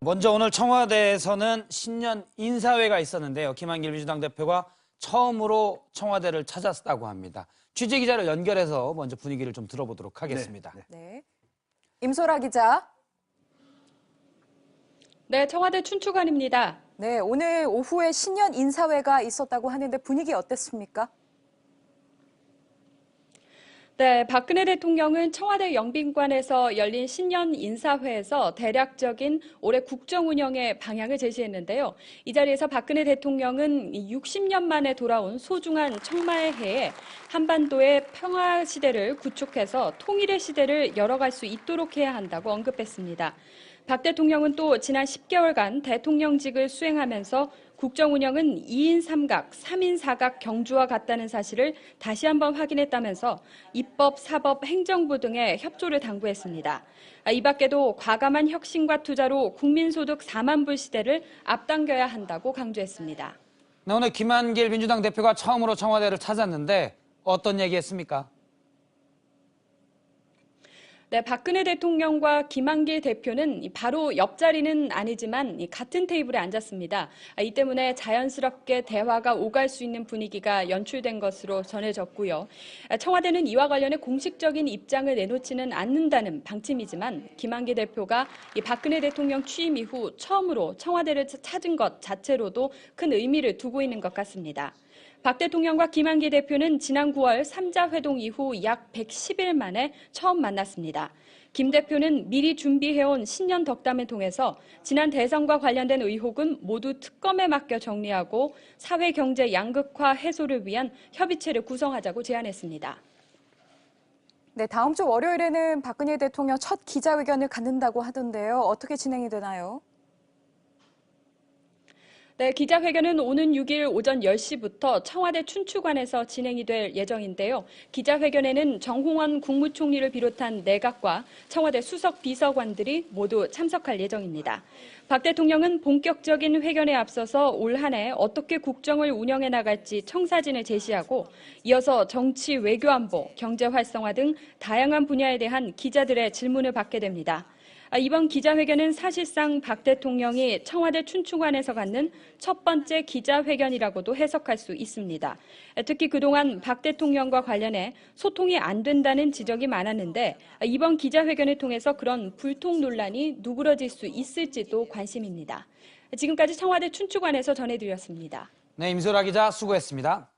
먼저 오늘 청와대에서는 신년 인사회가 있었는데요. 김한길 민주당 대표가 처음으로 청와대를 찾았다고 합니다. 취재기자를 연결해서 먼저 분위기를 좀 들어보도록 하겠습니다. 네. 임소라 기자. 네, 청와대 춘추관입니다. 네, 오늘 오후에 신년 인사회가 있었다고 하는데 분위기 어땠습니까? 네, 박근혜 대통령은 청와대 영빈관에서 열린 신년 인사회에서 대략적인 올해 국정 운영의 방향을 제시했는데요. 이 자리에서 박근혜 대통령은 60년 만에 돌아온 소중한 청마의 해에 한반도의 평화 시대를 구축해서 통일의 시대를 열어갈 수 있도록 해야 한다고 언급했습니다. 박 대통령은 또 지난 10개월간 대통령직을 수행하면서 국정 운영은 2인 3각, 3인 4각 경주와 같다는 사실을 다시 한번 확인했다면서 입법, 사법, 행정부 등의 협조를 당부했습니다. 이 밖에도 과감한 혁신과 투자로 국민소득 4만 불 시대를 앞당겨야 한다고 강조했습니다. 네, 오늘 김한길 민주당 대표가 처음으로 청와대를 찾았는데 어떤 얘기했습니까? 네, 박근혜 대통령과 김한길 대표는 바로 옆자리는 아니지만 같은 테이블에 앉았습니다. 이 때문에 자연스럽게 대화가 오갈 수 있는 분위기가 연출된 것으로 전해졌고요. 청와대는 이와 관련해 공식적인 입장을 내놓지는 않는다는 방침이지만 김한길 대표가 박근혜 대통령 취임 이후 처음으로 청와대를 찾은 것 자체로도 큰 의미를 두고 있는 것 같습니다. 박 대통령과 김한길 대표는 지난 9월 3자 회동 이후 약 110일 만에 처음 만났습니다. 김 대표는 미리 준비해온 신년 덕담을 통해서 지난 대선과 관련된 의혹은 모두 특검에 맡겨 정리하고 사회 경제 양극화 해소를 위한 협의체를 구성하자고 제안했습니다. 네, 다음 주 월요일에는 박근혜 대통령 첫 기자회견을 갖는다고 하던데요. 어떻게 진행이 되나요? 네, 기자회견은 오는 6일 오전 10시부터 청와대 춘추관에서 진행이 될 예정인데요. 기자회견에는 정홍원 국무총리를 비롯한 내각과 청와대 수석 비서관들이 모두 참석할 예정입니다. 박 대통령은 본격적인 회견에 앞서서 올 한 해 어떻게 국정을 운영해 나갈지 청사진을 제시하고 이어서 정치, 외교 안보, 경제 활성화 등 다양한 분야에 대한 기자들의 질문을 받게 됩니다. 이번 기자회견은 사실상 박 대통령이 청와대 춘추관에서 갖는 첫 번째 기자회견이라고도 해석할 수 있습니다. 특히 그동안 박 대통령과 관련해 소통이 안 된다는 지적이 많았는데 이번 기자회견을 통해서 그런 불통 논란이 누그러질 수 있을지도 관심입니다. 지금까지 청와대 춘추관에서 전해드렸습니다. 네, 임소라 기자 수고했습니다.